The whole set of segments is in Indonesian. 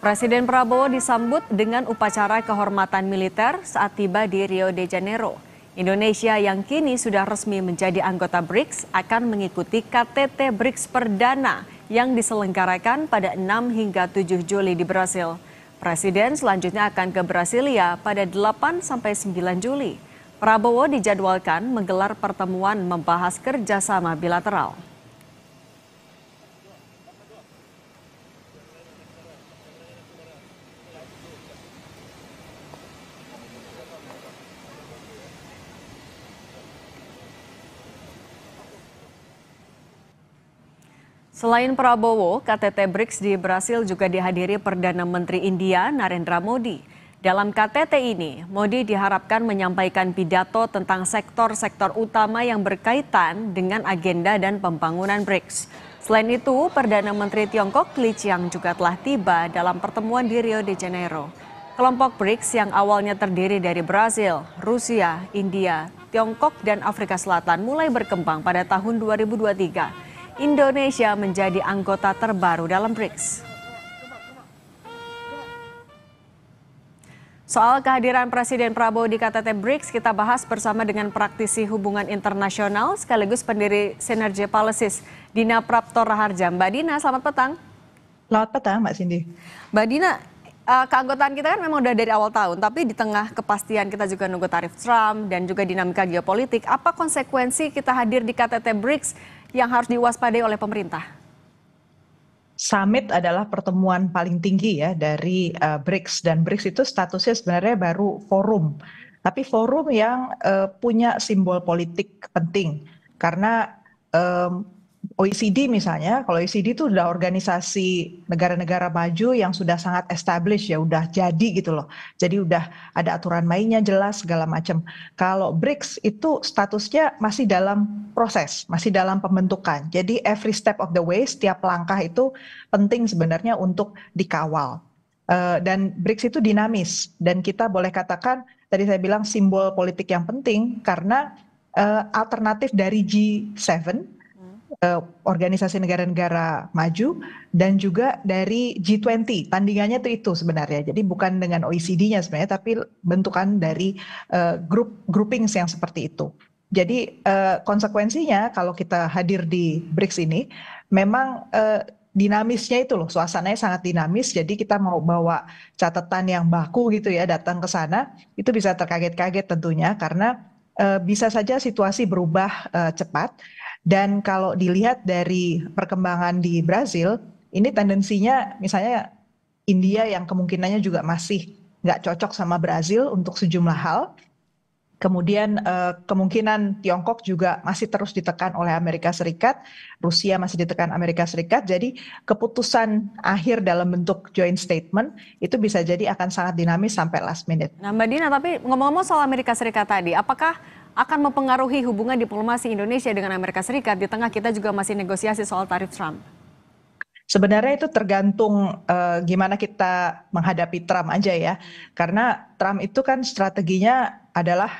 Presiden Prabowo disambut dengan upacara kehormatan militer saat tiba di Rio de Janeiro. Indonesia yang kini sudah resmi menjadi anggota BRICS akan mengikuti KTT BRICS perdana yang diselenggarakan pada 6 hingga 7 Juli di Brasil. Presiden selanjutnya akan ke Brasilia pada 8 sampai 9 Juli. Prabowo dijadwalkan menggelar pertemuan membahas kerjasama bilateral. Selain Prabowo, KTT BRICS di Brasil juga dihadiri Perdana Menteri India Narendra Modi. Dalam KTT ini, Modi diharapkan menyampaikan pidato tentang sektor-sektor utama yang berkaitan dengan agenda dan pembangunan BRICS. Selain itu, Perdana Menteri Tiongkok Li Qiang juga telah tiba dalam pertemuan di Rio de Janeiro. Kelompok BRICS yang awalnya terdiri dari Brasil, Rusia, India, Tiongkok, dan Afrika Selatan mulai berkembang pada tahun 2023. Indonesia menjadi anggota terbaru dalam BRICS. Soal kehadiran Presiden Prabowo di KTT BRICS kita bahas bersama dengan praktisi hubungan internasional sekaligus pendiri Synergy Policies, Dina Prapto Raharja. Mbak Dina, selamat petang. Selamat petang, Mbak Cindy. Mbak Dina, keanggotaan kita kan memang udah dari awal tahun, tapi di tengah kepastian kita juga nunggu tarif Trump dan juga dinamika geopolitik, apa konsekuensi kita hadir di KTT BRICS yang harus diwaspadai oleh pemerintah? Summit adalah pertemuan paling tinggi ya dari BRICS, dan BRICS itu statusnya sebenarnya baru forum, tapi forum yang punya simbol politik penting karena OECD misalnya, kalau OECD itu udah organisasi negara-negara maju yang sudah sangat established ya, udah jadi gitu loh. Jadi udah ada aturan mainnya jelas segala macam. Kalau BRICS itu statusnya masih dalam proses, masih dalam pembentukan. Jadi every step of the way, setiap langkah itu penting sebenarnya untuk dikawal. Dan BRICS itu dinamis, dan kita boleh katakan tadi saya bilang simbol politik yang penting karena alternatif dari G7, organisasi negara-negara maju, dan juga dari G20. Tandingannya itu sebenarnya. Jadi bukan dengan OECD-nya sebenarnya, tapi bentukan dari groupings yang seperti itu. Jadi konsekuensinya kalau kita hadir di BRICS ini, memang dinamisnya itu loh, suasananya sangat dinamis. Jadi kita mau bawa catatan yang baku gitu ya, datang ke sana, itu bisa terkaget-kaget tentunya karena bisa saja situasi berubah cepat. Dan kalau dilihat dari perkembangan di Brasil, ini tendensinya misalnya India yang kemungkinannya juga masih nggak cocok sama Brasil untuk sejumlah hal. Kemudian kemungkinan Tiongkok juga masih terus ditekan oleh Amerika Serikat, Rusia masih ditekan Amerika Serikat. Jadi keputusan akhir dalam bentuk joint statement itu bisa jadi akan sangat dinamis sampai last minute. Nah Mbak Dina, tapi ngomong-ngomong soal Amerika Serikat tadi, apakah akan mempengaruhi hubungan diplomasi Indonesia dengan Amerika Serikat di tengah kita juga masih negosiasi soal tarif Trump? Sebenarnya itu tergantung gimana kita menghadapi Trump aja ya. Karena Trump itu kan strateginya adalah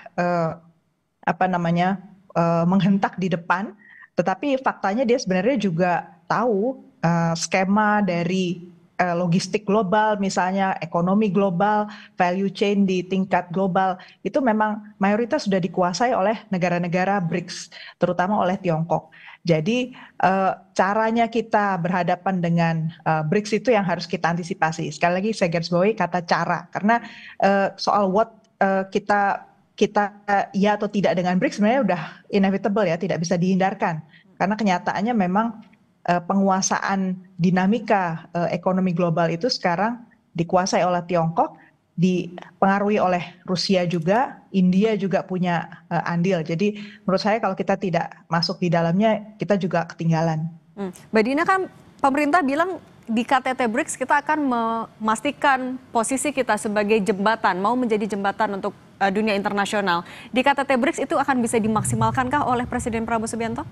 menghentak di depan, tetapi faktanya dia sebenarnya juga tahu skema dari logistik global, misalnya ekonomi global, value chain di tingkat global, itu memang mayoritas sudah dikuasai oleh negara-negara BRICS, terutama oleh Tiongkok. Jadi caranya kita berhadapan dengan BRICS itu yang harus kita antisipasi. Sekali lagi saya garis bawahi kata cara, karena soal what kita ya atau tidak dengan BRICS sebenarnya udah inevitable ya, tidak bisa dihindarkan. Karena kenyataannya memang penguasaan dinamika ekonomi global itu sekarang dikuasai oleh Tiongkok, dipengaruhi oleh Rusia juga, India juga punya andil. Jadi menurut saya kalau kita tidak masuk di dalamnya, kita juga ketinggalan. Mbak Dina, kan pemerintah bilang di KTT BRICS kita akan memastikan posisi kita sebagai jembatan, mau menjadi jembatan untuk dunia internasional. Di KTT BRICS itu akan bisa dimaksimalkankah oleh Presiden Prabowo Subianto?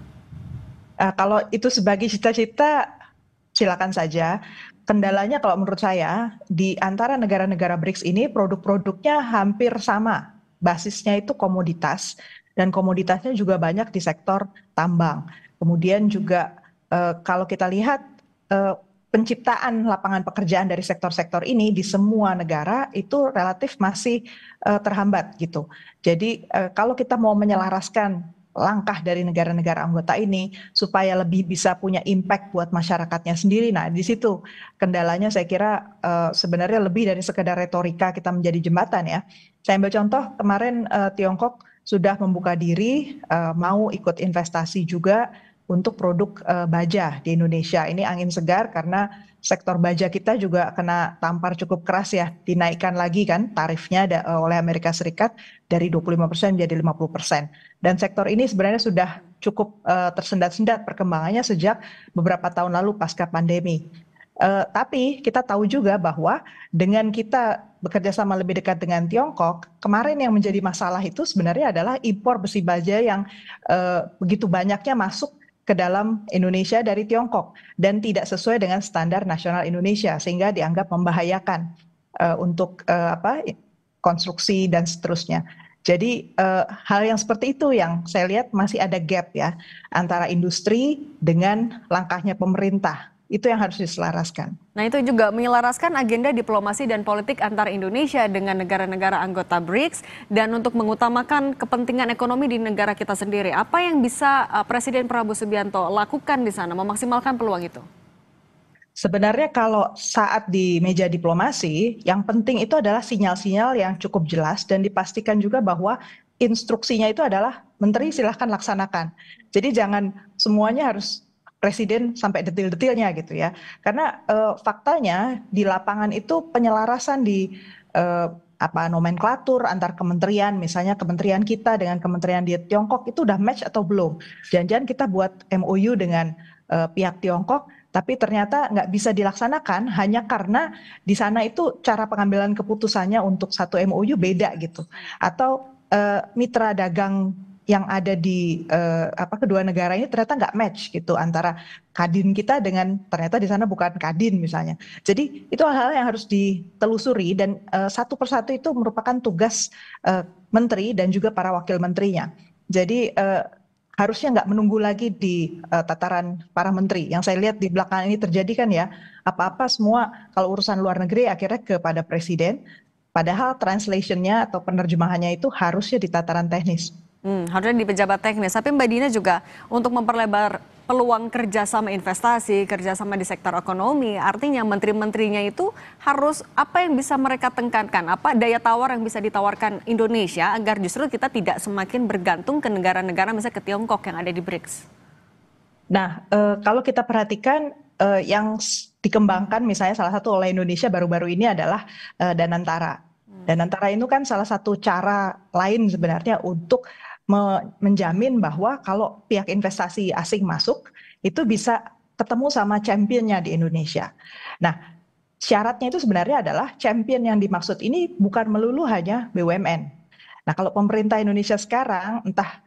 Kalau itu sebagai cita-cita, silakan saja. Kendalanya kalau menurut saya, di antara negara-negara BRICS ini produk-produknya hampir sama. Basisnya itu komoditas, dan komoditasnya juga banyak di sektor tambang. Kemudian juga kalau kita lihat penciptaan lapangan pekerjaan dari sektor-sektor ini di semua negara itu relatif masih terhambat gitu. Jadi kalau kita mau menyelaraskan langkah dari negara-negara anggota ini supaya lebih bisa punya impact buat masyarakatnya sendiri. Nah, di situ kendalanya saya kira sebenarnya lebih dari sekedar retorika kita menjadi jembatan ya. Saya ambil contoh kemarin Tiongkok sudah membuka diri mau ikut investasi juga untuk produk baja di Indonesia. Ini angin segar karena sektor baja kita juga kena tampar cukup keras ya, dinaikkan lagi kan tarifnya oleh Amerika Serikat dari 25% menjadi 50%. Dan sektor ini sebenarnya sudah cukup tersendat-sendat perkembangannya sejak beberapa tahun lalu pasca pandemi. Tapi kita tahu juga bahwa dengan kita bekerja sama lebih dekat dengan Tiongkok, kemarin yang menjadi masalah itu sebenarnya adalah impor besi baja yang begitu banyaknya masuk ke dalam Indonesia dari Tiongkok dan tidak sesuai dengan standar nasional Indonesia sehingga dianggap membahayakan untuk konstruksi dan seterusnya. Jadi hal yang seperti itu yang saya lihat masih ada gap ya antara industri dengan langkahnya pemerintah. Itu yang harus diselaraskan. Nah, itu juga menyelaraskan agenda diplomasi dan politik antar Indonesia dengan negara-negara anggota BRICS dan untuk mengutamakan kepentingan ekonomi di negara kita sendiri. Apa yang bisa Presiden Prabowo Subianto lakukan di sana memaksimalkan peluang itu? Sebenarnya kalau saat di meja diplomasi, yang penting itu adalah sinyal-sinyal yang cukup jelas dan dipastikan juga bahwa instruksinya itu adalah menteri silahkan laksanakan. Jadi jangan semuanya harus presiden sampai detil-detilnya gitu ya. Karena faktanya di lapangan itu penyelarasan di nomenklatur antar kementerian, misalnya kementerian kita dengan kementerian di Tiongkok itu udah match atau belum. Jangan-jangan kita buat MOU dengan pihak Tiongkok, tapi ternyata nggak bisa dilaksanakan hanya karena di sana itu cara pengambilan keputusannya untuk satu MOU beda gitu. Atau mitra dagang yang ada di kedua negara ini ternyata nggak match gitu antara Kadin kita dengan ternyata di sana bukan Kadin misalnya. Jadi itu hal-hal yang harus ditelusuri dan satu persatu itu merupakan tugas menteri dan juga para wakil menterinya. Jadi harusnya nggak menunggu lagi di tataran para menteri. Yang saya lihat di belakang ini terjadi kan ya, apa-apa semua kalau urusan luar negeri akhirnya kepada presiden, padahal translationnya atau penerjemahannya itu harusnya di tataran teknis. Harusnya di pejabat teknis. Tapi Mbak Dina juga untuk memperlebar peluang kerjasama investasi, kerjasama di sektor ekonomi, artinya menteri-menterinya itu harus apa yang bisa mereka tekankan, apa daya tawar yang bisa ditawarkan Indonesia agar justru kita tidak semakin bergantung ke negara-negara misalnya ke Tiongkok yang ada di BRICS. Nah, kalau kita perhatikan yang dikembangkan misalnya salah satu oleh Indonesia baru-baru ini adalah Danantara. Danantara itu kan salah satu cara lain sebenarnya untuk menjamin bahwa kalau pihak investasi asing masuk itu bisa ketemu sama championnya di Indonesia. Nah, syaratnya itu sebenarnya adalah champion yang dimaksud ini bukan melulu hanya BUMN. Nah, kalau pemerintah Indonesia sekarang entah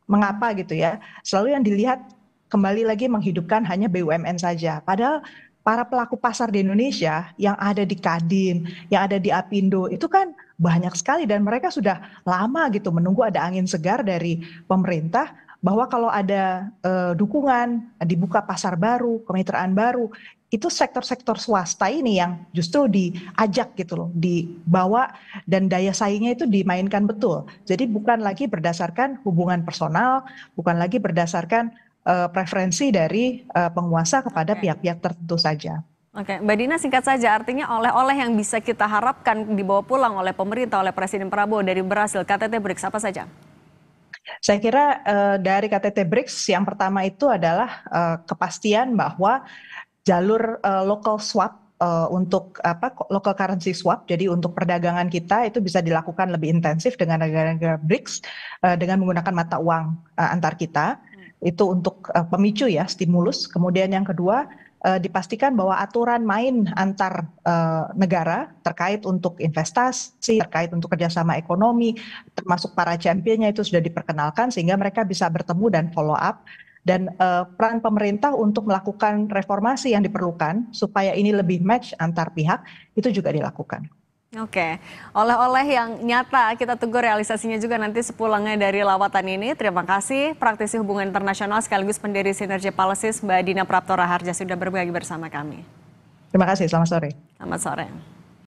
mengapa gitu ya, selalu yang dilihat kembali lagi menghidupkan hanya BUMN saja. Padahal para pelaku pasar di Indonesia yang ada di Kadin, yang ada di Apindo itu kan banyak sekali dan mereka sudah lama gitu menunggu ada angin segar dari pemerintah bahwa kalau ada dukungan, dibuka pasar baru, kemitraan baru, itu sektor-sektor swasta ini yang justru diajak gitu loh, dibawa dan daya saingnya itu dimainkan betul. Jadi bukan lagi berdasarkan hubungan personal, bukan lagi berdasarkan preferensi dari penguasa kepada pihak-pihak tertentu saja. Oke, Mbak Dina singkat saja, artinya oleh-oleh yang bisa kita harapkan dibawa pulang oleh pemerintah, oleh Presiden Prabowo dari berhasil KTT BRICS apa saja? Saya kira dari KTT BRICS yang pertama itu adalah kepastian bahwa jalur local swap untuk local currency swap, jadi untuk perdagangan kita itu bisa dilakukan lebih intensif dengan negara-negara BRICS dengan menggunakan mata uang antar kita. Itu untuk pemicu ya, stimulus. Kemudian yang kedua, dipastikan bahwa aturan main antar negara terkait untuk investasi, terkait untuk kerjasama ekonomi, termasuk para championnya itu sudah diperkenalkan sehingga mereka bisa bertemu dan follow up. Dan peran pemerintah untuk melakukan reformasi yang diperlukan supaya ini lebih match antar pihak itu juga dilakukan. Oke, oleh-oleh yang nyata kita tunggu realisasinya juga nanti sepulangnya dari lawatan ini. Terima kasih praktisi hubungan internasional sekaligus pendiri Sinergi Policies Mbak Dina Prapto Raharja sudah berbagi bersama kami. Terima kasih, selamat sore. Selamat sore.